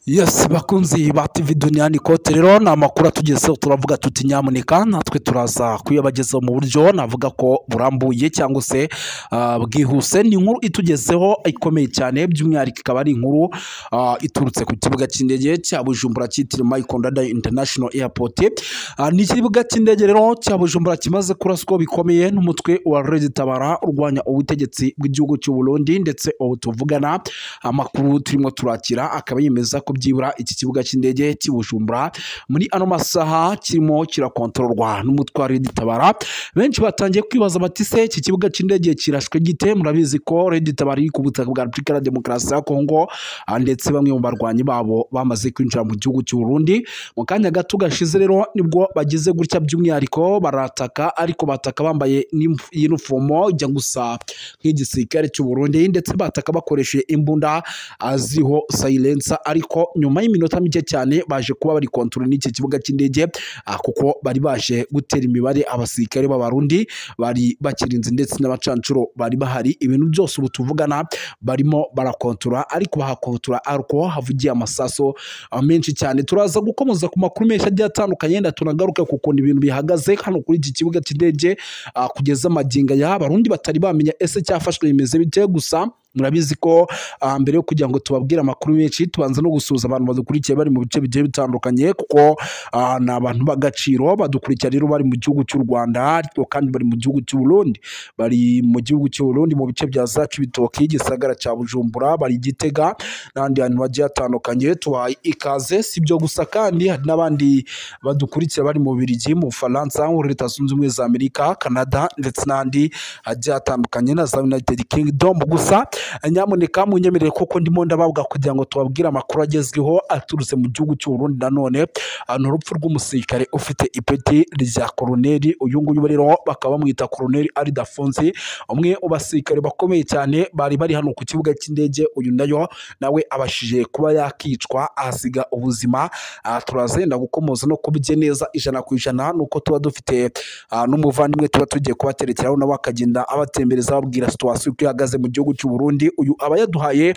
Yes, bakunzi ba TV Duniani Kote rero ni amakuru atugezeho turavuga tuti nyamuneka natwe turaza kuyabagezaho mu buryo navuga ko burambuye cyangwa se bwihuse. Ni inkuru itugezeho ikomeye cyane, by'umwihariko ikaba ari inkuru iturutse ku kibuga cy'indege cya Bujumbura cyitiriwe Michael Ndadaye International Airport. Ni ikibuga cy'indege rero cya Bujumbura kimaze kuraswa bikomeye n'umutwe wa Red Tabara urwanya ubutegetsi bw'igihugu cy'u Burundi, ndetse ubu tuvugana amakuru turimo turakira akaba yemeza ko byibura iki kibuga cy'indege cy'Ibujumbura muri ano masaha kirimo kirakontororwa n'umutwe wa Red Tabara. Benshi batangiye kwibaza bati se iki kibuga cy'indege kirashwe gite? Murabizi ko Red Tabara iri ku butaka bwa Repubulika ya Demokarasi ya Kongo, ndetse bamwe mu barwanyi babo bamaze kwinjira mu gihugu cy'u Burundi. Mu kanya gato gashize rero nibwo bagize gutya, by'umwihariko barataka, ariko bataka bambaye uniform ijya gusa nk'igisirikare cy'u Burundi, ndetse bataka bakoresheje imbunda ziriho silencer. Ariko nyuma y'iminota mike cyane baje kuba bari kontrol n'iki kibuga cy'indege, kuko bari baje gutera imibare abasirikare b'abarundi bari bakirinze, ndetse n'abacancuro bari bahari. Ibintu byose ubu tuvugana barimo barakontora, ariko bahakontora ariko havugiye amasaso menshi cyane. Turaza gukomeza ku makuru menshi agiye atandukanye, nda tunagaruka kuko ibintu bihagaze hano kuri iki kibuga cy'indege kugeza maginga ya Barundi batari bamenya ese cyafashwe bimeze bite. Gusa murabizi ko mbere yo kugira ngo tubabwire amakuru menshi tubanza no gusuhuza abantu badukurikiye bari mu bice bigiye bitandukanye, kuko ni abantu b'agaciro badukurikira rero bari mu gihugu cy'u Rwanda, ariko kandi bari mu gihugu cy'u Burundi, bari mu gihugu cy'u Burundi mu bice bya za Cibitoke, Gisagara cya Bujumbura, bari Gitega n'andi hantu bagiye hatandukanye. Tubaye ikaze. Si ibyo gusa kandi hari n'abandi badukurikira bari mu Bubiligi, mu Bufaransa, muri Leta Zunze Ubumwe za Amerika, Canada, ndetse n'andi hagiye hatandukanye na za United Kingdom. Gusa nyamuneka munyemerere kuko ndimo ndabavuga kugira ngo tubabwire amakuru agezweho aturutse mu gihugu cy'u Burundi. Nanone urupfu rw'umusirikare ufite ipeti rya koroneri, uyu nguyu rero bakaba bamwita koroneri Aridafonsi, umwe mu basirikare bakomeye cyane bari bari hano ku kibuga cy'indege. Uyu nawe abashije kuba yakicwa ahasiga ubuzima. Turazenda gukomoza no kubye neza ijana ku ijana, nuko tuba dufite n'umuvandimwe tuba tugiye kubaterekeraho, nawe akagenda abatembereza ababwira situation uko ihagaze mu gihugu cy'u Burundi. Uyu aba yaduhaye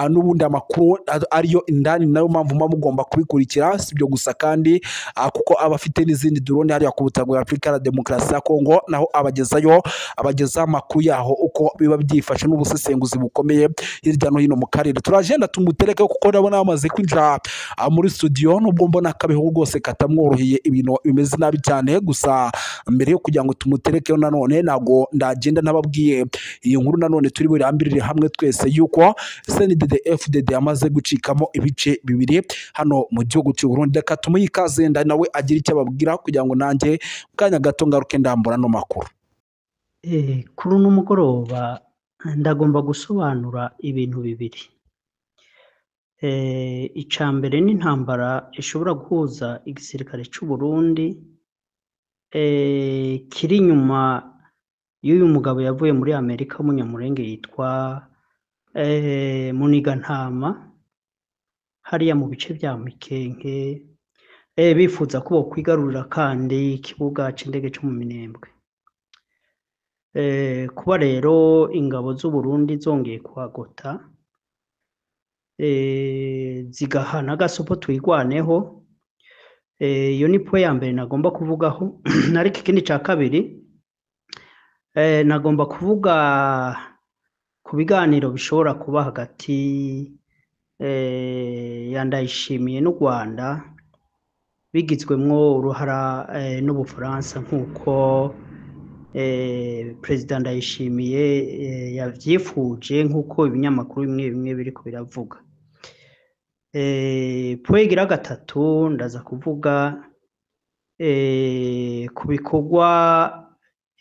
n'ubundi amakuru ariyo indani, nayo mpamvu muba mugomba kubikurikira. Si ibyo gusa kandi kuko aba afite n'izindi drone hariya ku butaka bwa Repubulika ya Demokarasi ya Kongo, naho abagezaho amakuru yaho uko biba byifashe n'ubusesenguzi bukomeye hirya no hino mu karere. Turagenda tumutereke kuko ndabona amaze kwinjira muri studio, nubwo mbona akabeho rwose katamworoheye, ibintu bimeze nabi cyane. Gusa mbere yo kugira ngo tumuterekeho nanone ntago ndagenda nababwiye iyi nkuru nanone turi burambirire hamwe twese yuko CNDD-FDD yamaze gucikamo ibice bibiri hano mu gihugu cy'u Burundi. Reka tumuhe ikaze nawe agira icyo ababwira kugira ngo nanjye mu kanya gato ngaruke ndambura no makuru. Kuri uno mugoroba ndagomba gusobanura ibintu bibiri. Icya mbere ni intambara ishobora guhuza igisirikare cy'u Burundi kiri inyuma y'uyu mugabo yavuye muri Amerika w'umunyamurenge yitwa Munigantama, hariya mu bice bya Mikenke, bifuza ko bokwigarurira kandi ikibuga cy'indege cyo mu Minembwe. Kuba rero ingabo z'u Burundi zongeye kuhagota zigahana agasopo twigwaneho, iyo ni po ya mbere nagomba kuvugaho. Ariko ikindi cya kabiri nagomba kuvuga ku biganiro bishobora kuba hagati ya Ndayishimiye n'u Rwanda, bigizwemwo uruhara n'Ubufaransa, nk'uko Perezida Ndayishimiye yavyifuje, nk'uko ibinyamakuru bimwe bimwe biriko biravuga. Pwegira gatatu ndaza kuvuga ku bikorwa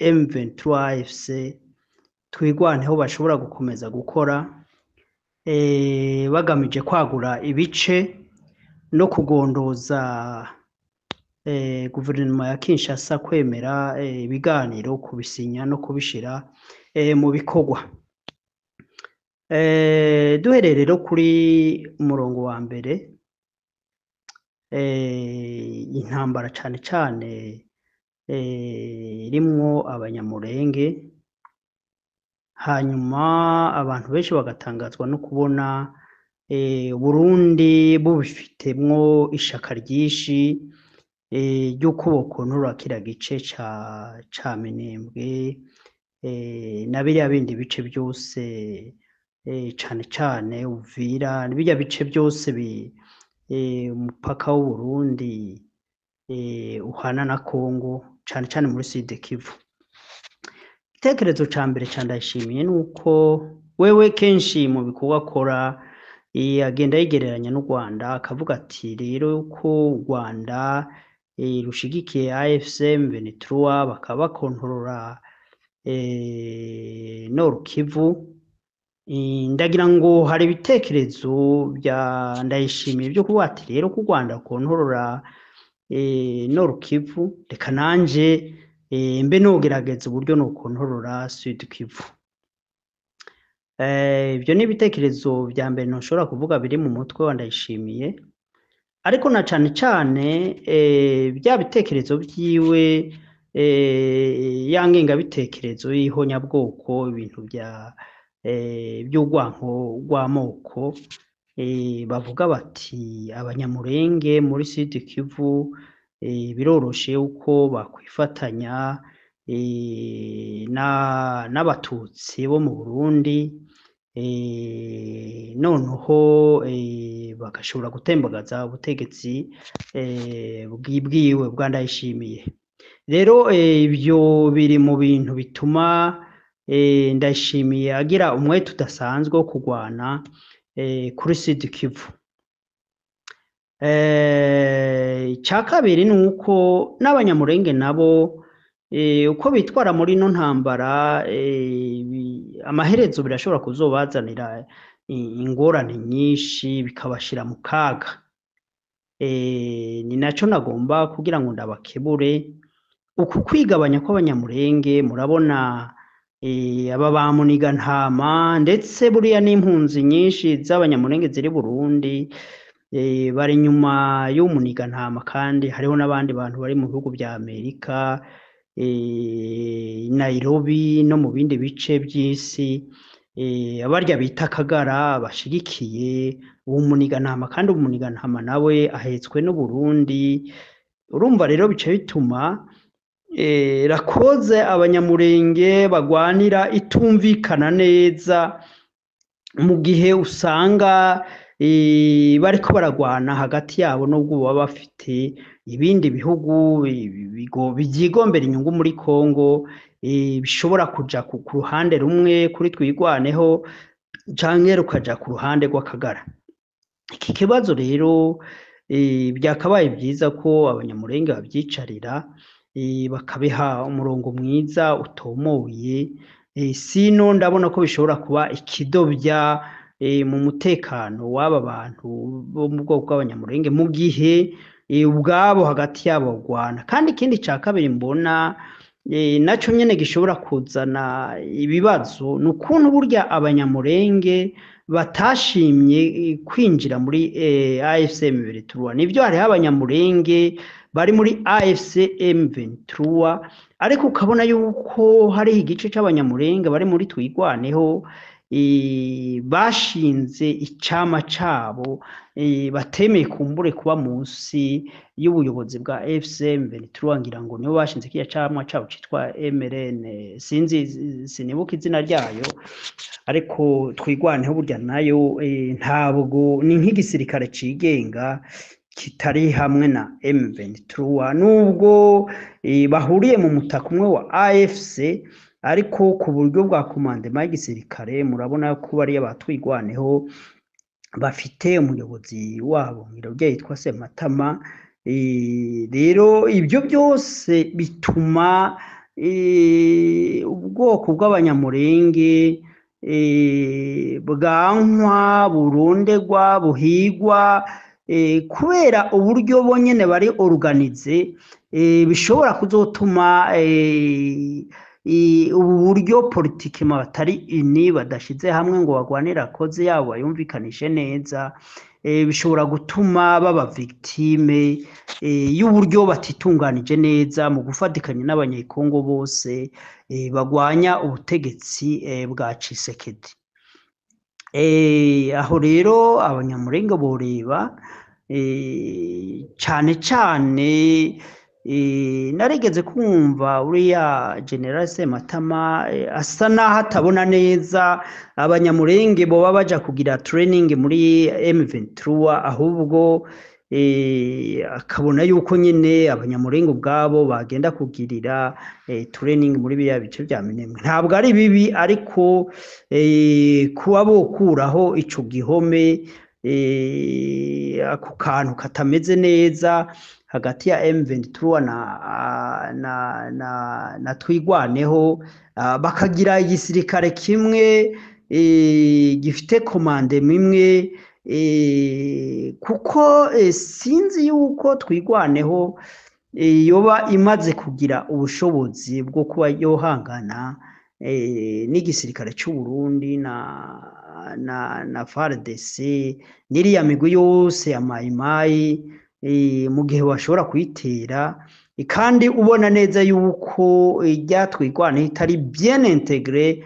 M23 FC twigwaneho bashobora gukomeza gukora, bagamije kwagura ibice no kugondoza guverinoma ya Kinshasa kwemera ibiganiro, kubisinya no kubishira mu bikorwa. Duhereye rero kuri umurongo wa mbere, intambara cyane cyane irimwo abanyamurenge, hanyuma abantu benshi bagatangazwa no kubona Burundi bubifitemwo ishaka ryinshi ry'uko bokontora kiriya gice ca Minembwe na biriya bindi bice byose cane cane Uvira birya bice byose umupaka w'Uburundi uhana na Congo cane cane muri Sud Kivu. Igitekerezo ca mbere ca Ndayishimiye nuko wewe kenshi mu bikorwa akora agenda yigereranya n'u Rwanda akavuga ati rero ko u Rwanda rushigikiye AFC M23 bakaba bakontorora Nord Kivu, ndagira ngo hari ibitekerezo bya Ndayishimiye byo kuvuga ati rero ko u Rwanda rukontorora Nord Kivu reka nanje mbe nogerageza uburyo nokontorora Sud Kivu. Ibyo ni ibitekerezo bya mbere ntushobora kuvuga biri mu mutwe wa Ndayishimiye, ariko na cane cane bya bitekerezo byiwe ya ngengabitekerezo y'ihonyabwoko, ibintu by'urwanko rw'amoko, bavuga bati abanyamurenge muri Sud Kivu biroroshe uko bakwifatanya n'abatutsi bo mu Burundi, noneho bagashobora gutembagaza ubutegetsi bwiwe bwa Ndayishimiye. Rero ibyo biri mu bintu bituma Ndayishimiye agira umwete udasanzwe wo kurwana kuri Sud Kivu. Icya kabiri ni uko n'abanyamurenge nabo uko bitwara muri ino ntambara amaherezo birashobora kuzobazanira ingorane nyinshi bikabashira mu kaga. Ni naco nagomba kugira ngo ndabakebure uku kwigabanya kw'abanyamurenge. Murabona aba ba Munigantama ndetse buriya n'impunzi nyinshi z'abanyamurenge ziri Burundi bari nyuma y'Umunigantama, kandi hariho n'abandi bantu bari mu bihugu bya Amerika, Nairobi no mu bindi bice by'isi, abarya bita Kagara bashigikiye Umunigantama, kandi Umunigantama nawe ahetswe n'Uburundi. Urumva rero bice bituma rakoze abanyamurenge bagwanira itumvikana neza, mu gihe usanga bariko baragwana hagati yabo nubwo baba bafite ibindi bihugu byigombera inyungu muri Congo bishobora kuja ku ruhande rumwe kuri twigwaneho canke rukaja ku ruhande rw'Akagara. Iki kibazo rero byakabaye byiza ko abanyamurenge babyicarira bakabiha umurongo mwiza utomoye, sino ndabona ko bishobora kuba ikidobya mu mutekano w'aba bantu bo mu bwoko bw'abanyamurenge mu gihe ubwabo hagati yabo bagwana. Kandi ikindi ca kabiri mbona naco nyene gishobora kuzana ibibazo ni ukuntu burya abanyamurenge batashimye kwinjira muri AFC M23. Nivyo hariho abanyamurenge bari muri AFC M23, ariko ukabona yuko hariho igice c'abanyamurenge bari muri twigwaneho bashinze icama cabo batemeye kumbure kuba munsi y'ubuyobozi bwa AFC M23, ngira ngo nibo bashinze kiya camwa cabo citwa MRN, sinibuka izina ryayo, ariko twigwaneho burya nayo ntabwo ni nk'igisirikare cigenga kitari hamwe na M23, nubwo bahuriye mu mutaka umwe wa AFC, ariko ku buryo bwa komandema y'igisirikare murabona ko bariya batwigwaneho bafite umuyobozi wabo ngirabyo yitwa Sematama. Rero ibyo byose bituma ubwoko bw'abanyamurenge bwankwa, burondegwa, buhigwa, kubera uburyo bonyene bari organize bishobora kuzotuma ubu buryo politiki batari ini badashize hamwe ngo bagwanire akoze yabo bayumvikanishe neza, bishobora gutuma baba victime y'uburyo batitunganije neza mu gufatikanya n'abanyekongo bose bagwanya ubutegetsi bwa Tshisekedi. aho rero abanyamulenge boreba cane cane narigeze kumva uriya General Sematama asa naho atabona neza abanyamulenge boba baja kugira training muri M23 ahubwo akabona yuko nyene abanyamulenge ubwabo bagenda kugirira training muri biriya bice vya Minembwe. Ntabwo ari bibi ariko kuba bokuraho ico gihome ako kantu katameze neza hagati ya M23 na twigwaneho bakagira igisirikare kimwe gifite komande imwe kuko sinzi yuko twigwaneho yoba imaze kugira ubushobozi bwo kuba yohangana n'igisirikare cy'u Burundi na FARDC n'iriya migwi yose ya mayimayi mu gihe bashobora kuyitera kandi ubona neza yuko iryatwigwana itari bien integre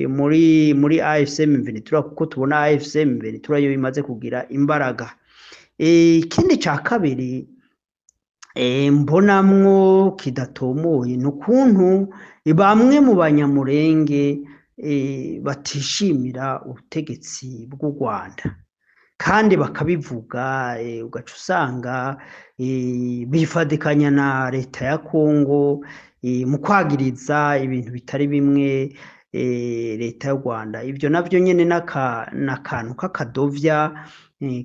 muri AFCM 23 kuko tubona AFCM 23 yo imaze kugira imbaraga. Ikindi ca kabiri mbonamwo kidatomoye n'ukuntu bamwe mu banyamulenge batishimira ubutegetsi bw'u Rwanda kandi bakabivuga ugaca usanga bifadikanya na leta ya Kongo mu kwagiriza ibintu bitari bimwe leta y'u Rwanda. Ibyo navyo nyene n'akantu k'akadovya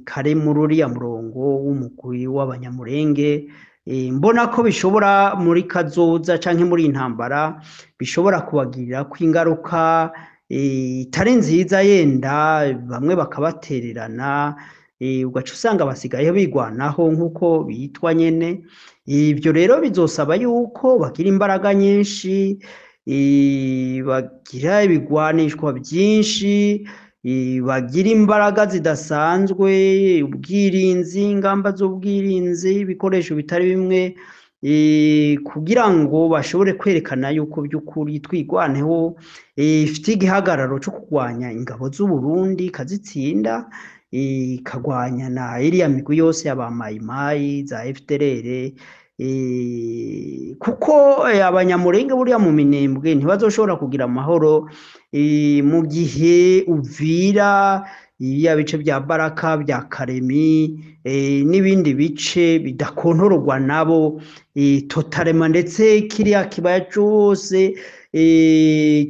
kare muri uriya murongo w'umugwi w'abanyamulenge mbona ko bishobora muri kazoza canke muri intambara bishobora kubagirira ko ingaruka itari nziza, yenda bamwe bakabatererana ugaca usanga basigaye bigwanaho nk'uko bitwa nyene. Ibyo rero bizosaba yuko bagira imbaraga nyinshi, bagira ibigwanishwa byinshi, bagira imbaraga zidasanzwe, ubwirinzi, ingamba z'ubwirinzi, ibikoresho bitari bimwe kugira ngo bashobore kwerekana yuko by'ukuri twigwaneho ifite igihagararo cyo kurwanya ingabo z'u Burundi kazitsinda, ikagwanya na iriya migwi yose y'abamayimayi za FDLR kuko abanyamulenge buriya mu Minembwe ntibazoshobora kugira amahoro mu gihe Uvira, iya bice bya Baraka, bya Karemi n'ibindi bice bidakontororwa nabo totalema, ndetse kiriya kibaya cyose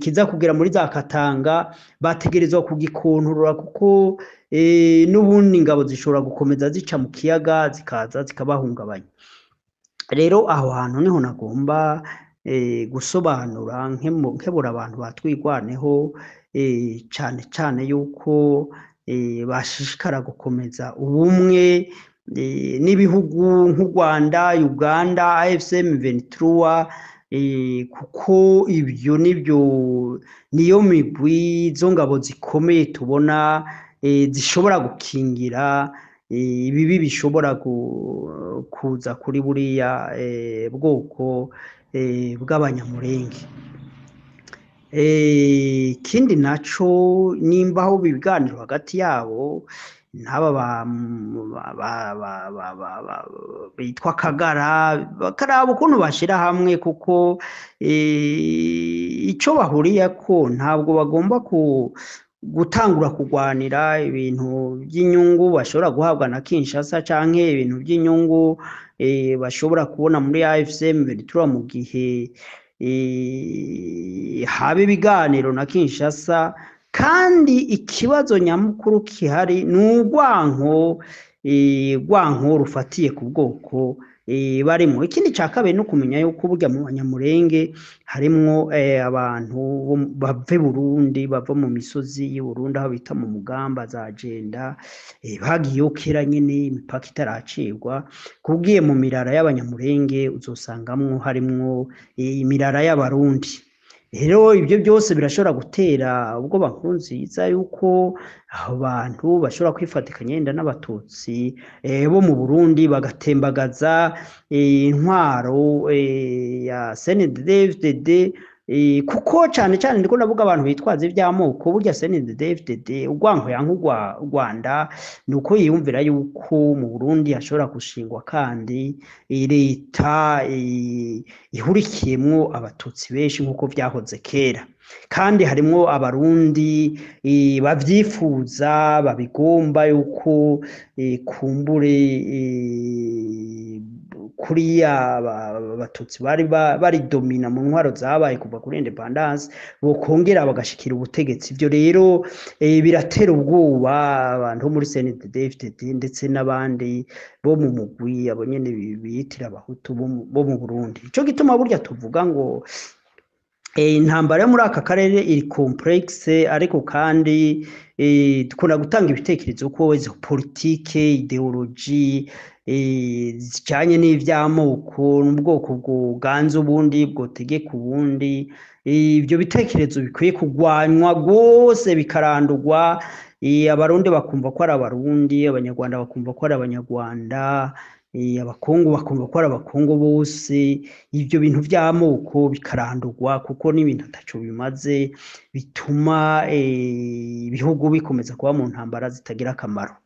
kiza kugera muri za Katanga bategerezwa kugikontorora kuko n'ubundi ingabo zishobora gukomeza zica mu kiyaga zikaza zikabahungabanya. Rero aho hantu niho nagomba gusobanura nkebura abantu batwigwaneho cane cane yuko bashishikara gukomeza ubumwe n'ibihugu nk'u Rwanda, Uganda, AFCM 23 kuko ibyo niyo migwi zo ngabo zikomeye tubona zishobora gukingira ibibi bishobora kuza kuri buriya bwoko bw'abanyamulenge. Ikindi naco nimba aho biganiro hagati yabo n'aba bitwa Kagara bakaraba ukuntu bashira hamwe kuko ico bahuriyeko ntabwo bagomba gutangura kugwanira ibintu by'inyungu bashobora guhabwa na Kinshasa canke ibintu by'inyungu bashobora kubona muri AFCM 23 mu gihe habe ibiganiro na Kinshasa. Kandi ikibazo nyamukuru kihari n'urwanko rufatiye ku bwoko barimo. Ikindi ca kabiri no kumenya yuko burya mu banyamulenge harimwo abantu bave Burundi, bava mu misozi y'u Burundi aho bita mu Mugamba za Jenda, bagiyeyo kera nyene imipaka itaracibwa. Kubwiye mu mirara y'abanyamulenge uzosangamwo harimwo imirara y'abarundi. Rero ibyo byose birashobora gutera ubwo Nkurunziza yuko aho bantu bashobora kwifatikanya yenda n'abatutsi bo mu Burundi bagatembagaza intwaro ya CNDD-FDD kuko cyane cyane ndiko navuga abantu bitwaza iby'amoko burya CNDD-FDD urwanko yanka u Rwanda ni uko yiyumvira yuko mu Burundi hashobora gushingwa kandi leta ihurikiyemwo abatutsi benshi nk'uko vyahoze kera kandi harimwo abarundi bavyifuza babigomba yuko kumbure kuriya abatutsi bari domina mu ntwaro zabaye kuva kuri independence bokongera bagashikira ubutegetsi ivyo rero biratera ubwoba abantu bo muri CNDD-FDD ndetse n'abandi bo mu mugwi abo nyene biyitira abahutu bo mu Burundi ico gituma burya tuvuga ngo intambara yo muri aka karere iri complexe ariko kandi dukunda gutanga ibitekerezo ko izo politike ideology zijanye n'ivy'amoko n'ubwoko bwoganza ubundi bwotegeka ubundi ivyo bitekerezo bikwiye kugwanywa rwose bikarandurwa abarundi bakumva ko ari abarundi abanyarwanda bakumva ko ari abanyarwanda abakongo bakumva ko ari abakongo bose ivyo bintu vy'amoko bikarandurwa kuko n'ibintu ataco bimaze bituma ibihugu bikomeza kuba mu ntambara zitagira akamaro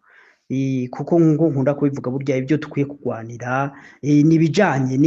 kuko ngo nkunda kubivuga burya ibyo tukwiye kugwanira nibijanye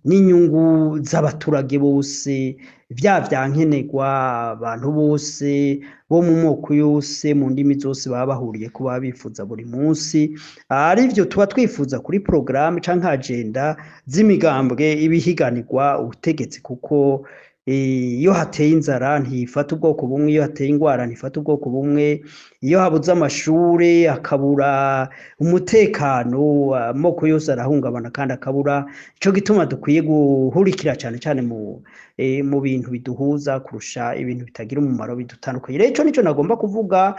n'inyungu z'abaturage bose vyankenerwa abantu bose bo mu moko yose mu ndimi zose baba bahuriye ko baba bifuza buri munsi arivyo tuba twifuza kuri programme canke agenda z'imigambwe ibihiganirwa ubutegetsi kuko iyo hateye inzara ntifata ubwoko bumwe iyo hateye ingwara ntifata ubwoko bumwe iyo habuze amashure hakabura umutekano amoko yose arahungabana kandi akabura ico gituma dukwiye guhurikira cyane cyane mu bintu biduhuza kurusha ibintu bitagira umumaro bidutandukanye rero ico nico nagomba kuvuga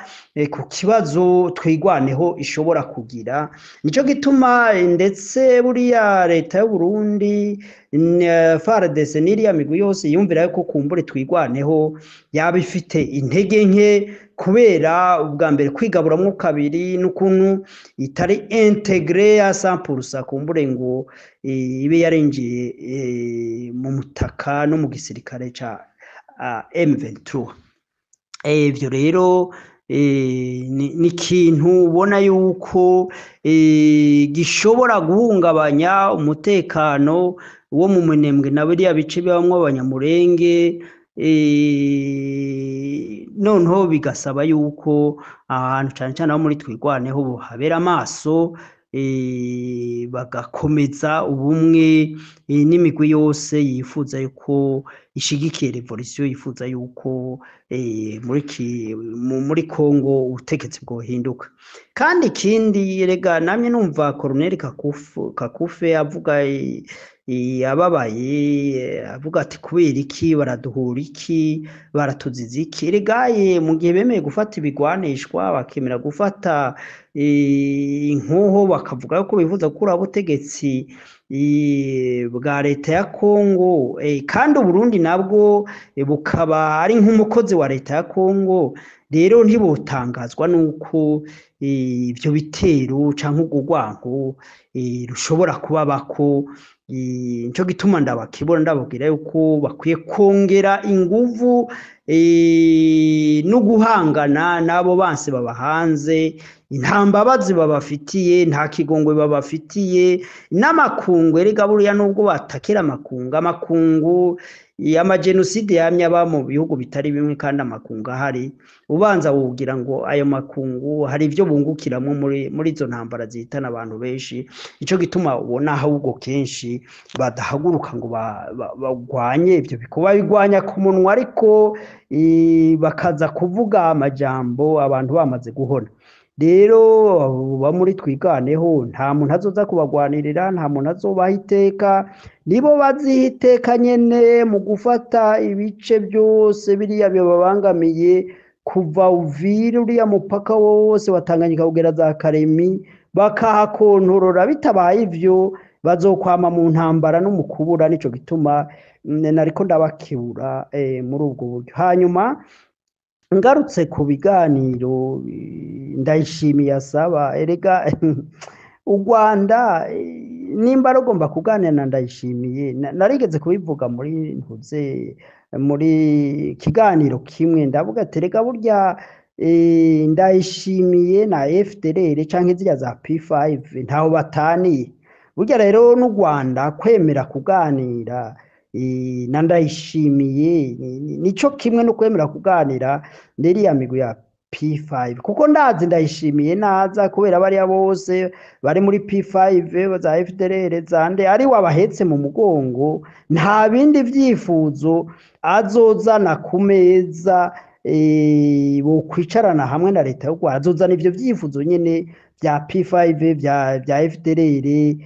ku kibazo twigwaneho ishobora kugira nico gituma ndetse buriya leta y'u Burundi FARDC n'iriya migwi yose yumvira yuko kumbure twigwaneho yaba ifite intege nke kubera ubwa mbere kwigaburamwo kabiri n'ukuntu itari integre ya 100% kumbure ngo ibe yarengiye mu mutaka no mu gisirikare ca M23 ivyo rero ni ikintu ubona yuko gishobora guhungabanya umutekano wo mu Minembwe na biriya bice bibamwo abanyamurenge noneho bigasaba yuko ahantu cyane cyane abo muri twigwaneho habera amaso bagakomeza ubumwe n'imigwi yose yifuza yuko ishigikiye revolution yifuza yuko muri Kongo ubutegetsi bwohinduka kandi ikindi rega namye numva Colonel Kakufe avuga yababaye avuga ati kubera iki baraduhura iki baratuziza iki regaye mu gihe bemeye gufata ibigwanishwa bakemera gufata inkoho bakavuga ko bifuza gukura ubutegetsi bwa leta ya Kongo kandi Burundi nabwo bukaba ari nk'umukozi wa leta ya Kongo rero ntibutangazwa nuko ivyo bitero canke urwango rushobora kuba bako nico gituma ndabakibona ndababwira yuko bakwiye kongera inguvu no guhangana nabo banse babahanze intambabazi babafitiye nta kigongwe babafitiye n'amakungu erega buriya nubwo batakira amakungu y'amagenocide yamye aba mu bihugu bitari bimwe kandi amakungu ahari ubanza wogira ngo ayo makungu hari ivyo bungukiramo muri izo ntambara zihitana abantu benshi ico gituma ubona ahubwo kenshi badahaguruka ngo bagwanye ivyo bikuba bigwanya ku munwa ariko bakaza kuvuga amajambo abantu bamaze guhona rero ba muri twiganeho nta muntu azoza kubagwanirira nta muntu azobaha iteka nibo bazihiteka nyene mu gufata ibice byose biriya bibabangamiye kuva Uvira uriya mupaka wose watanganyika kugera za Karemi bakahakontorora bitabaye ivyo bazokwama mu ntambara no mu kubura nico gituma nariko ndabakibura muri ubwo buryo hanyuma ngarutse ku biganiro ndayishimiye asaba erega u Rwanda nimba rugomba kuganira na Ndayishimiye narigeze kubivuga muri kiganiro kimwe ndavuga ati reka burya Ndayishimiye na FDLR canke ziriya za P5 ntaho bataniye burya rero n'u Rwanda kwemera kuganira na Ndayishimiye nico kimwe no kwemera kuganira n'iriya migwi ya P5 kuko ndazi Ndayishimiye naza kubera bariya bose bari muri P5 za FDLR zande ari wabahetse mu mugongo nta bindi vyifuzo azozana ku meza bo kwicarana hamwe na leta y'u Rwanda azozana ivyo vyifuzo nyene vya P5 vya FDLR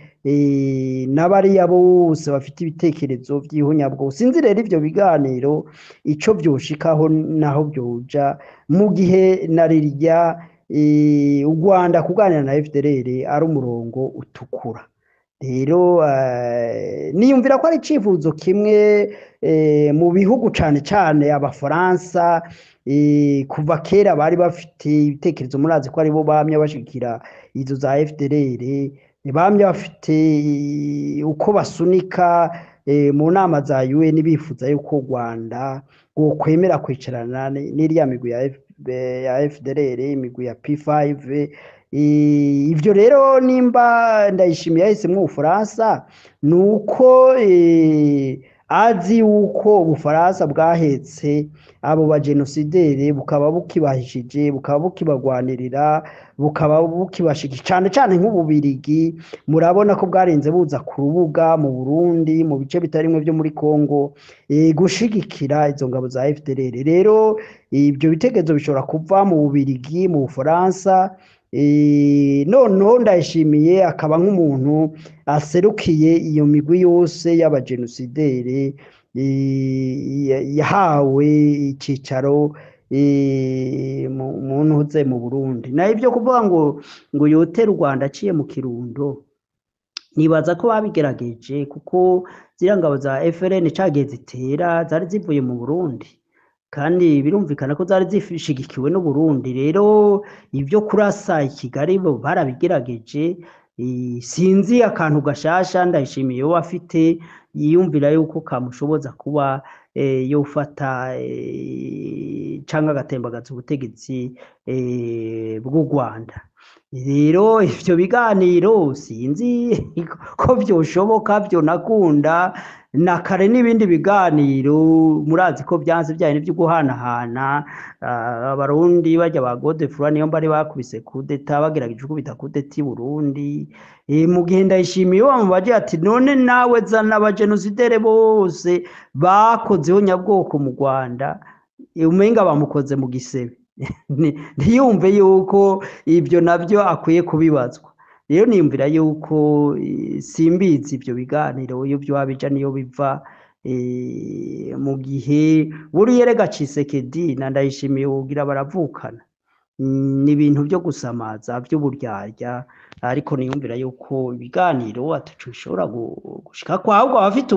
n'abariya bose bafite ibitekerezo by'ihunyabwo sinzi rero ivyo biganiro ico vyoshikaho naho vyoja mu gihe narirya u Rwanda kuganira na FDLR ari umurongo utukura rero niyumvira ko ari icifuzo kimwe mu bihugu cane cane abafaransa kuva kera bari bafite ibitekerezo murazi ko aribo bamye bashikira izo za FDLR bamye bafite uko basunika mu nama za UN bifuza yuko u Rwanda kwemera kwicarana n'iriya migwi ya FDLR imigwi ya P5 ivyo rero nimba Ndayishimiye yahisemwo Ubufaransa nuko azi yuko Ubufaransa bwahetse abo ba genocidere bukaba bukibahishije bukaba bukibagwanirira bukaba bukibashikije cane cane nk'Ububirigi murabona ko bwarenze buza ku rubuga mu Burundi mu bice bitarimwe byo muri Kongo gushigikira izo ngabo za FDLR rero ibyo bitekerezo bishobora kuva mu Bubirigi mu Bufaransa noneho Ndayishimiye akaba nk'umuntu aserukiye iyo migwi yose y'abagenocidere yahawe icicaro mu ntuze mu Burundi na ivyo kuvuga ngo yotera u Rwanda aciye mu Kirundo nibaza ko babigerageje kuko ziriya ngabo za FRN cagiye zitera zari zivuye mu Burundi kandi birumvikana ko zari zishigikiwe n'u Burundi rero ivyo kurasa i Kigali bo barabigerageje sinzi akantu gashasha Ndayishimiye wo afite yiyumvira yuko kamushoboza kuba yofata canke agatembagaza ubutegetsi bw'u Rwanda rero ivyo biganiro sinzi ko vyoshoboka vyo nakunda na kare n'ibindi biganiro murazi ko byanze byaye n'ibyo guhanahana abarundi bajya ba Godefroid niyo bari bakubise kudeta bagerageje kubita kudeta i Burundi mu gihe Ndayishimiye bamubaje ati none nawe zana abagenocidere bose bakozeho nyabwoko mu Rwanda umenga bamukoze mu gisebe ntiyumve yuko ibyo nabyo akwiye kubibazwa rero niyumvira yuko simbizi ibyo biganiro iyo byo wabija niyo biva mu gihe buriye rega Tshisekedi na Ndayishimiye ugira baravukana ni ibintu byo gusamaza by'uburyarya ariko niyumvira yuko ibiganiro atacu bishobora gushika ko ahubwo abafite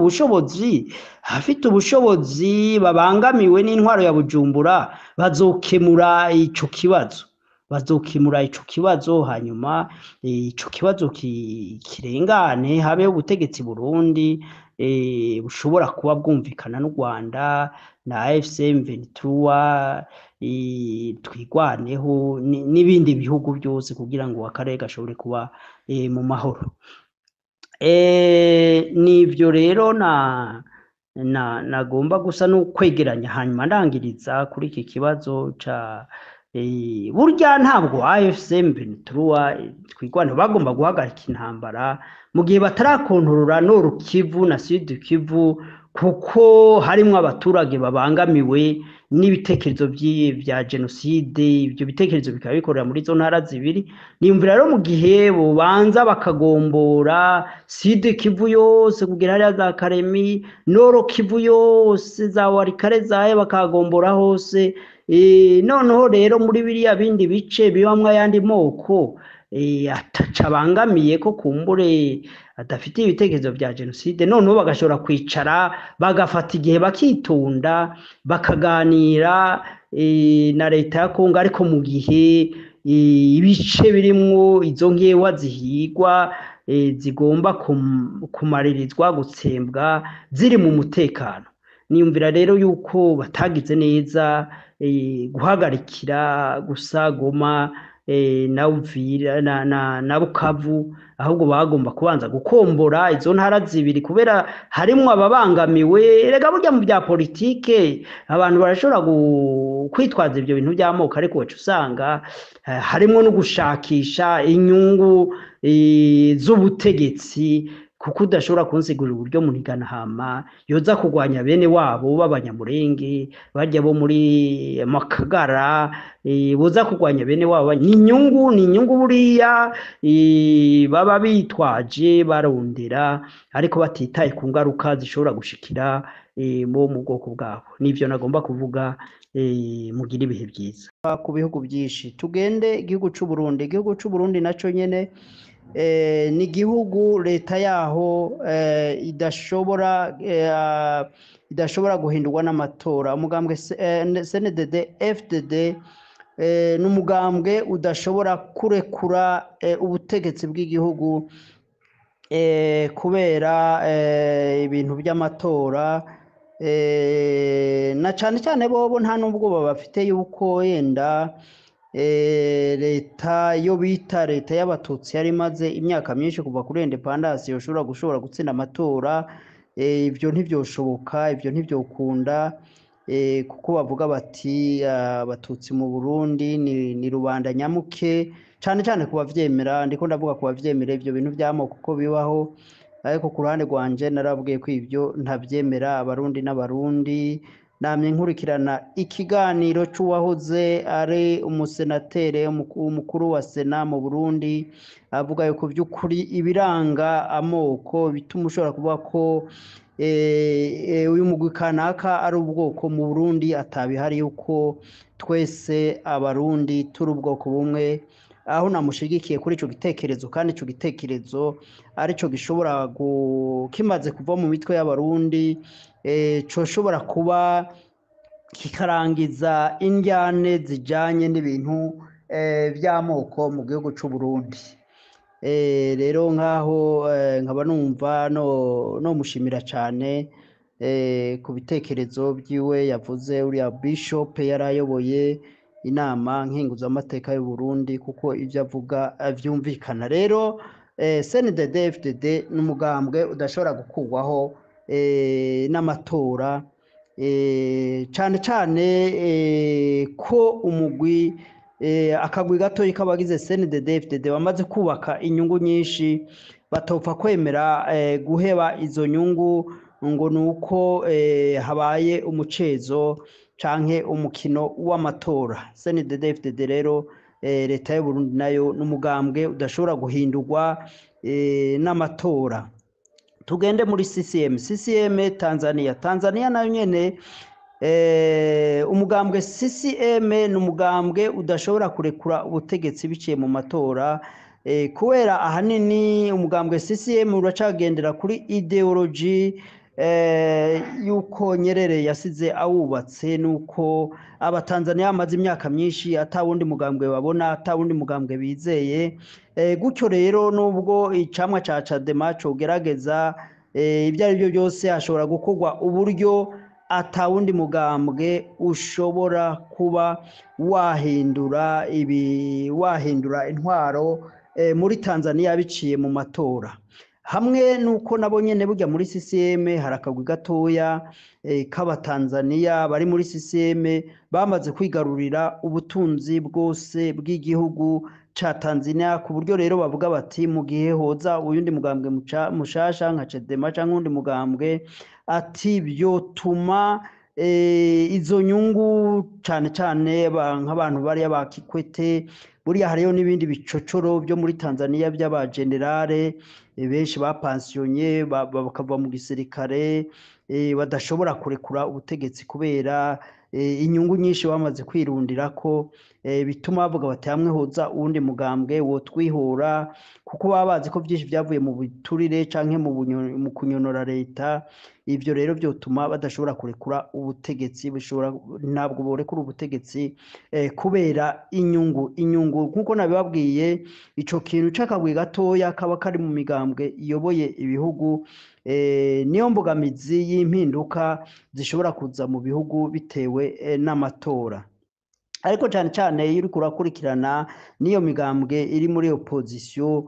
ubushobozi babangamiwe n'intwaro ya Bujumbura bazokemura ico kibazo hanyuma ico kibazo kirengane habe ubutegetsi Burundi bushobora kuba bwumvikana n'u Rwanda na AFC M23 twigwaneho n'ibindi bihugu byose kugira ngo akarere gashobore kuba mu mahoro nivyo rero nagomba gusa no kwegeranya hanyuma ndangiriza kuri iki kibazo ca burya ntabwo AFC M23 twigwaneho bagomba guhagarika intambara mu gihe batarakontorora Nord Kivu na Sud Kivu kuko harimwo abaturage babangamiwe n'ibitekerezo vya genocide ibyo bitekerezo bikaba bikorera muri zo ntara zibiri niyumvira rero mu gihe bobanza bakagombora Sud Kivu yose kugira hariya za Karemi Nord Kivu yose za Warikare zaye bakagombora hose noneho rero muri biriya bindi bice bibamwe ayandi moko atacabangamiye ko kumbure adafite ibitekerezo vya genocide noneho bagashobora kwicara bagafata igihe bakitunda bakaganira na leta ya Kongo ariko mu gihe ibice birimwo izo nkewa zihigwa zigomba kumaririzwa gutsembwa ziri mu mutekano. Niyumvira rero yuko batagize neza guhagarikira gusa Goma na Uvira na Bukavu, ahubwo bagomba kubanza gukombora izo ntara zibiri kubera harimwo ababangamiwe. Erega burya mu bya politike abantu barashobora kwitwaza ibyo bintu by'amoko, ariko wacu usanga harimwo no gushakisha inyungu z'ubutegetsi, kuko udashobora kunsigurira uburyo Muniganahama yoza kurwanya bene wabo b'abanyamurenge barya bo muri Makagara, boza kurwanya bene wabo. Ni inyungu buriya baba bitwaje barondera, ariko batitaye ku ngaruka zishobora gushikira bo mu bwoko bwabo. Nivyo nagomba kuvuga. Mugira ibihe byiza. Ku bihugu byinshi tugende igihugu c'u Burundi naco nyene ni igihugu leta yaho idashobora guhindurwa n'amatora. Umugambwe CNDD FDD n'umugambwe udashobora kurekura ubutegetsi bw'igihugu kubera ibintu by'amatora, na cane cyane bobo nta n'ubwoba bafite yuko yenda leta yo bita leta y'abatutsi yari imaze imyaka myinshi kuva kuri independence yoshobora gutsinda amatora. Ibyo ntibyoshoboka, ibyo ntibyokunda, kuko bavuga bati abatutsi mu Burundi ni rubanda nyamuke, cyane cyane kubavyemera. Ndiko ndavuga kubavyemera ibyo bintu by'amoko kuko bibaho, ariko ku ruhande rwanje narabwiye ko ibyo ntabyemera. Abarundi n'abarundi namye nkurikirana ikiganiro c'uwahoze ari umusenatere umukuru wa Sena mu Burundi, avuga yuko by'ukuri ibiranga amoko bituma ushobora kuvuga ko uyu mugwi kanaka ari ubwoko mu Burundi atabihari, yuko twese abarundi turi ubwoko bumwe. Aho namushigikiye kuri ico gitekerezo, kandi ico gitekerezo arico gishobora kimaze kuva mu mitwe y'abarundi, coshobora kuba kikarangiza indyane zijanye n'ibintu by'amoko mu gihugu c'u Burundi. Rero nkaho nkaba numva no mushimira cyane ku bitekerezo byiwe yavuze. Uriya Bishop yarayoboye inama nkenguzamateka y'u Burundi, kuko ibyo avuga vyumvikana. Rero CNDD FDD n'umugambwe udashobora gukurwaho n'amatora, cyane cyane ko umugwi akagwi gatoyi k'abagize CNDD FDD bamaze kubaka inyungu nyinshi, batopfa kwemera guheba izo nyungu ngo nuko habaye umucezo canke umukino w'amatora. CNDD FDD rero leta y'u Burundi nayo n'umugambwe udashobora guhindurwa n'amatora. Tugende muri CCM Tanzania nayo nyene umugambwe CCM n'umugambwe udashobora kurekura ubutegetsi biciye mu matora, kubera ahanini umugambwe CCM uracagendera kuri ideology yuko Nyerere yasize awubatse, nuko abatanzania bamaze imyaka myinshi atawundi mugambwe babona, atawundi mugambwe bizeye. Gutyo rero nubwo icamwa ca Chadema cogerageza ibyo ari byo byose, hashobora gukorwa uburyo atawundi mugambwe ushobora kuba wahindura intwaro muri Tanzania biciye mu matora. Hamwe nuko nabo nyene burya muri CCM hari akagwi gatoya k'abatanzania bari muri CCM bamaze kwigarurira ubutunzi bwose bw'igihugu ca Tanzania, ku buryo rero bavuga bati mu gihe hoza uyundi mugambwe mushasha nka Chadema canke undi mugambwe, ati byotuma izo nyungu cane cane nk'abantu bari ba Kikwete. Buriya hariyo n'ibindi bicocoro byo muri Tanzania by'abagenerale benshi bapansiyonye bakava mu gisirikare, badashobora kurekura ubutegetsi kubera inyungu nyinshi bamaze kwirundira ko. bituma bavuga bati hamwe hoza uwundi mugambwe wotwihora, kuko baba bazi ko byinshi byavuye mu biturire canke mu kunyonora leta. Ivyo rero vyotuma badashobora kurekura ubutegetsi, ntabwo borekura ubutegetsi kubera inyungu nk'uko nabibabwiye. Ico kintu c'akagwi gatoya kaba kari mu migambwe iyoboye ibihugu niyo mbogamizi y'impinduka zishobora kuza mu bihugu bitewe n'amatora. Ariko cane cane iyo uriko urakurikirana n'iyo migambwe iri muri opposition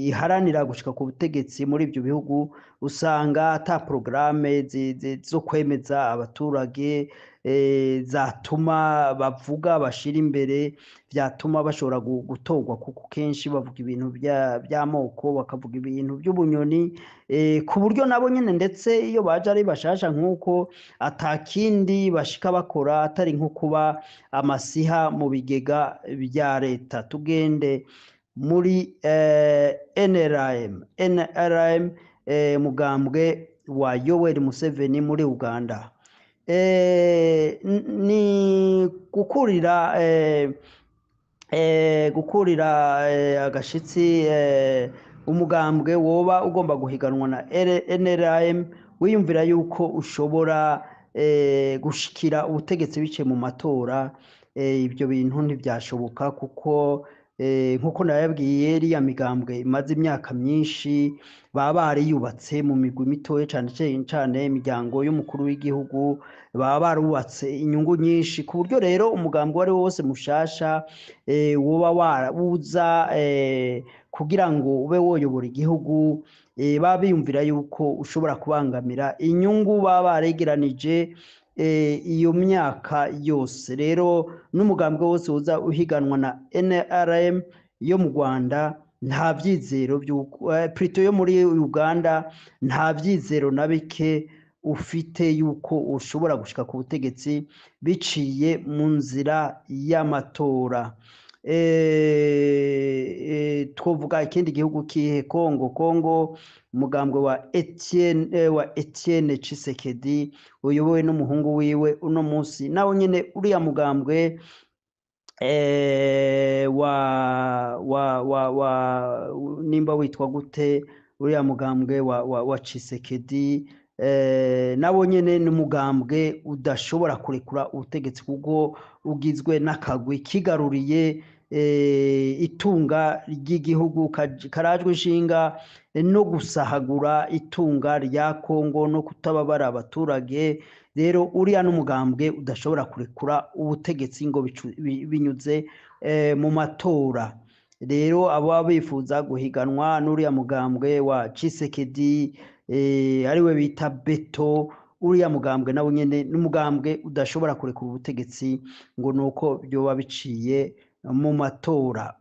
iharanira gushika ku butegetsi muri ivyo bihugu, usanga ata programme zo kwemeza abaturage zatuma bavuga bashira imbere, vyatuma bashobora gutorwa, kuko kenshi bavuga ibintu by'amoko, bakavuga ibintu by'ubunyoni, ku buryo nabo nyene ndetse iyo baje ari bashasha nk'uko atakindi bashika bakora atari nko kuba amasiha mu bigega bya leta. Tugende muri NRM mugambwe wa Yoweri Museveni muri Uganda, ni gukurira agashitsi umugambwe woba ugomba guhiganwa na NRM wiyumvira yuko ushobora gushikira ubutegetsi biciye mu matora. Ibyo bintu ntibyashoboka, kuko nk'uko nababwiye iriya migambwe imaze imyaka myinshi baba bariyubatse mu migwi mitoya, cane cane imiryango y'umukuru w'igihugu, baba barubatse inyungu nyinshi, ku buryo rero umugambwe wari wose mushasha woba warabuza kugira ngo ube woyobora igihugu, baba biyumvira yuko ushobora kubangamira inyungu baba baregeranije iyo myaka yose. Rero n'umugambwe wose uza uhiganwa na NRM yo mu Rwanda nta vyizero plutôt yo muri Uganda nta vyizero na bike ufite yuko ushobora gushika ku butegetsi biciye mu nzira y'amatora. Twovuga ikindi gihugu kihe? Kongo, umugambwe wa Etienne Tshisekedi uyobowe n'umuhungu wiwe uno munsi, nawo nyene uriya mugambwe nimba witwa gute uriya mugambwe wa Tshisekedi, nabo nyene n'umugambwe udashobora kurekura ubutegetsi, kuko ugizwe n'akagwi kigaruriye itunga ry'igihugu, karajwe ishinga no gusahagura itunga rya Kongo no kutababara abaturage. Rero uriya n'umugambwe udashobora kurekura ubutegetsi ngo binyuze mu matora. Rero abo bifuza guhiganwa n'uriya mugambwe wa Tshisekedi ariwe bita Beto, uriya mugambwe nawo nyene n'umugambwe udashobora kurekura ubutegetsi ngo nuko byoba biciye mu matora.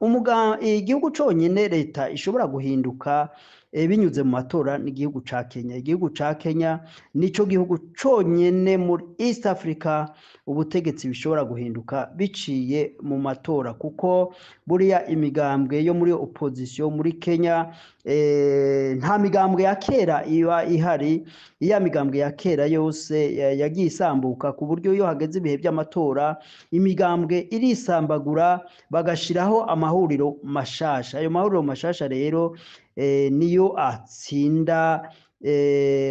Igihugu conyene leta ishobora guhinduka binyuze mu matora n'igihugu ca Kenya. Igihugu ca Kenya nico gihugu conyene muri East Africa ubutegetsi bishobora guhinduka biciye mu matora, kuko buriya imigambwe yo muri opposition muri Kenya nta migambwe ya kera iba ihari. Iya migambwe ya kera yose yagiye isambuka, ku buryo iyo hageze ibihe by'amatora imigambwe irisambagura bagashiraho amahuriro mashasha. Ayo mahuriro mashasha rero niyo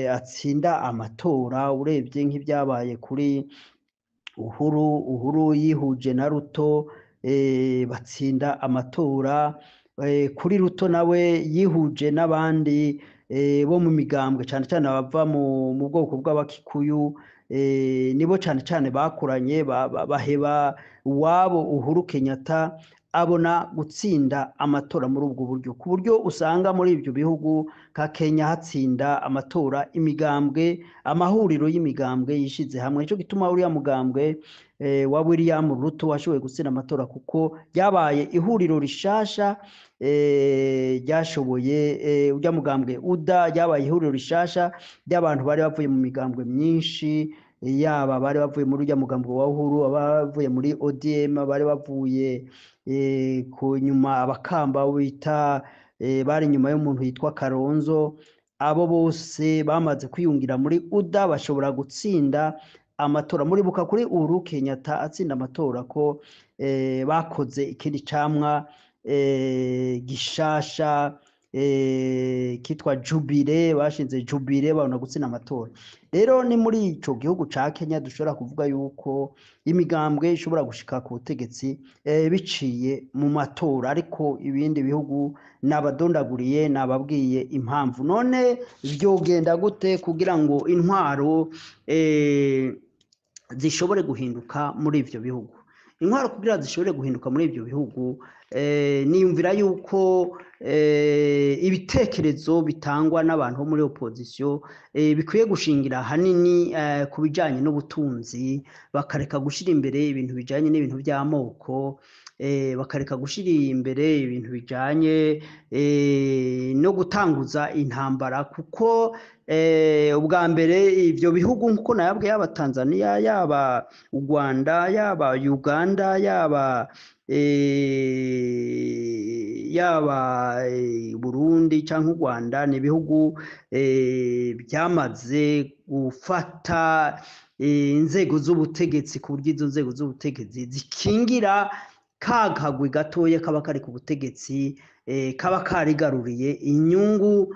atsinda amatora. Urebye nk'ibyabaye kuri Uhuru yihuje na Ruto batsinda amatora, kuri Ruto nawe yihuje n'abandi bo mu migambwe cane cane bava mu bwoko bw'abakikuyu, nibo cane cane bakoranye baheba uwabo Uhuru Kenyatta abona gutsinda amatora muri ubwo buryo, ku buryo usanga muri ibyo bihugu ka Kenya hatsinda amatora imigambwe, amahuriro y'imigambwe yishize hamwe. Nico gituma uriya mugambwe wa William Ruto washoboye gutsinda amatora, kuko ryabaye ihuriro rishasha ryashoboye urya mugambwe UDA ryabaye ihuriro rishasha ry'abantu bari bavuye mu migambwe myinshi, yaba bari bavuye muri urya mugambwe wa Uhuru, abavuye muri ODM, bari bavuye ku nyuma abakamba bita bari nyuma y'umuntu yitwa Kalonzo. Abo bose bamaze kwiyungira muri UDA bashobora gutsinda amatora. Muribuka kuri Uhuru Kenyatta atsinda amatora ko bakoze ikindi camwa gishasha kitwa Jubile, bashinze Jubile babona gutsinda amatora. Rero ni muri ico gihugu ca Kenya dushobora kuvuga yuko imigambwe ishobora gushika ku butegetsi biciye mu matora, ariko ibindi bihugu nabadondaguriye nababwiye impamvu. None vyogenda gute kugira ngo intwaro zishobore guhinduka muri ivyo bihugu? Intwaro kugira zishobore guhinduka muri ivyo bihugu, niyumvira yuko ibitekerezo bitangwa n'abantu bo muri opposition bikwiye gushingira hanini ku bijanye n'ubutunzi, bakareka gushira imbere ibintu bijanye n'ibintu by'amoko, bakareka gushira imbere ibintu bijanye no gutanguza intambara, kuko ubwa mbere ivyo bihugu nkuko nayabwiye, yaba Tanzania, yaba u Rwanda, yaba Uganda, yaba Burundi canke u Rwanda, ni ibihugu byamaze gufata inzego z'ubutegetsi ku buryo izo nzego z'ubutegetsi zikingira kagagwi gatoya kaba kari ku butegetsi, kaba karigaruriye inyungu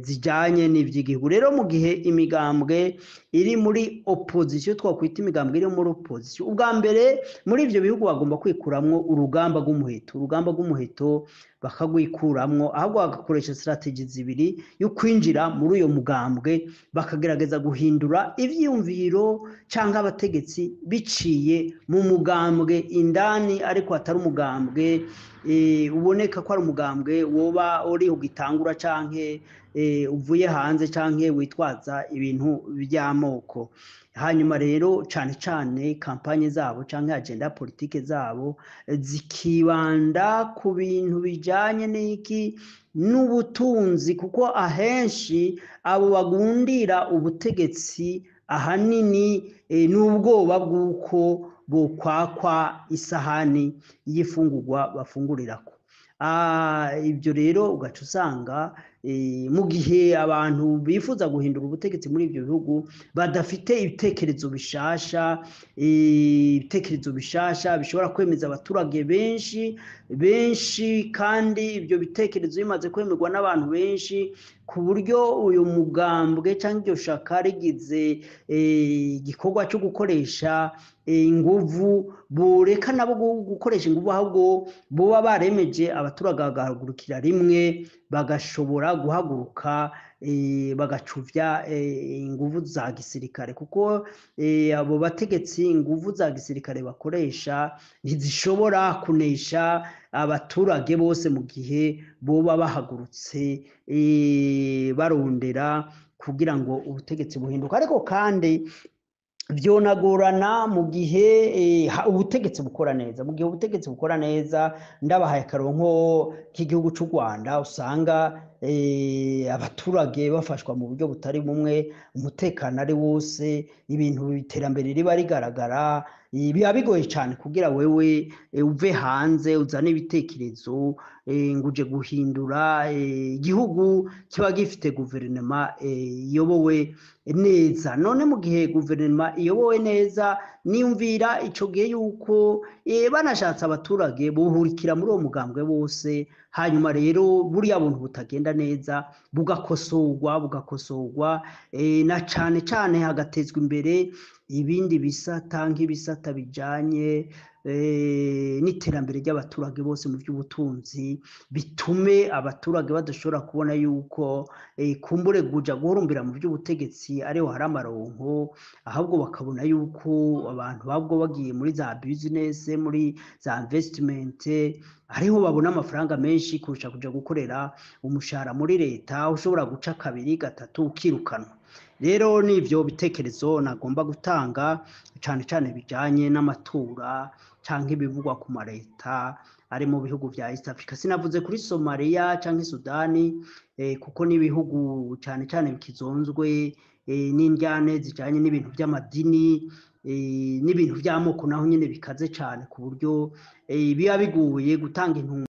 zijanye n'ivy'igihugu. Rero mu gihe imigambwe iri muri opposition, twakwita imigambwe iri muri opposition, ubwa mbere muri ivyo bihugu bagomba kwikuramwo urugamba rw'umuheto bakagwikuramwo, ahubwo bagakoresha strategy zibiri yo kwinjira muri uyo mugambwe, bakagerageza guhindura ivyiyumviro canke abategetsi biciye mu mugambwe indani, ariko atari umugambwe uboneka ko ari umugambwe woba uri ugitangura canke uvuye hanze canke witwaza ibintu by'amoko. Hanyuma rero cane cane kampanye zabo canke agenda politike zabo zikibanda ku bintu bijanye n'iki n'ubutunzi, kuko ahenshi abo bagundira ubutegetsi ahanini n'ubwoba bw'uko bokwakwa isahani y'ifungurwa bafungurirako. Ibyo rero ugaca usanga mu gihe abantu bifuza guhindura ubutegetsi muri ibyo bihugu badafite ibitekerezo bishasha bishobora kwemeza abaturage benshi, kandi ibyo bitekerezo bimaze kwemerwa n'abantu benshi, ku buryo uyu mugambwe cyangwa iryo shaka rigize igikorwa cyo gukoresha inguvu, boreka nabo gukoresha inguvu, ahubwo boba baremeje abaturage bagahagurukira rimwe, bagashobora guhaguruka bagacuvya inguvu za gisirikare, kuko abo bategetsi inguvu za gisirikare bakoresha ntizishobora kunesha abaturage bose mu gihe boba bahagurutse barondera kugira ngo ubutegetsi buhinduka. Ariko kandi vyonagorana mu gihe ubutegetsi bukora neza. Mu gihe ubutegetsi bukora neza, ndabahaye akaronko k'igihugu c'u Rwanda, usanga abaturage bafashwa mu buryo butari bumwe, umutekano ari wose, ibintu iterambere riba rigaragara. Biba bigoye cyane kugira wewe uve hanze uzane ibitekerezo nguje guhindura igihugu kiba gifite guverinoma iyobowe neza. None mu gihe guverinoma iyobowe neza, niyumvira ico gihe yuko banashatse abaturage buhurikira muri uwo mugambwe bose, hanyuma rero buriya buntu butagenda neza bugakosorwa na cane cane hagatezwa imbere ibindi bisata nk'ibisata bijanye n'iterambere ry'abaturage bose mu by'ubutunzi, bitume abaturage badashobora kubona yuko kumbure guja guhurumbira mu by'ubutegetsi ariho hari amaronko, ahubwo bakabona yuko abantu babwo bagiye muri za business, muri za investment, ariho babona amafaranga menshi kurusha kuja gukorera umushahara muri leta ushobora guca kabiri gatatu ukirukanwa. Rero nivyo bitekerezo nagomba gutanga cane cane bijanye n'amatora canke ibivugwa ku mareta ari mu bihugu vya East Africa. Sinavuze kuri Somalia canke Sudani kuko n'ibihugu cane cane bikizonzwe n'indyane zijanye n'ibintu by'amadini n'ibintu by'amoko, naho nyene bikaze cane ku buryo biba biguye gutanga intumwa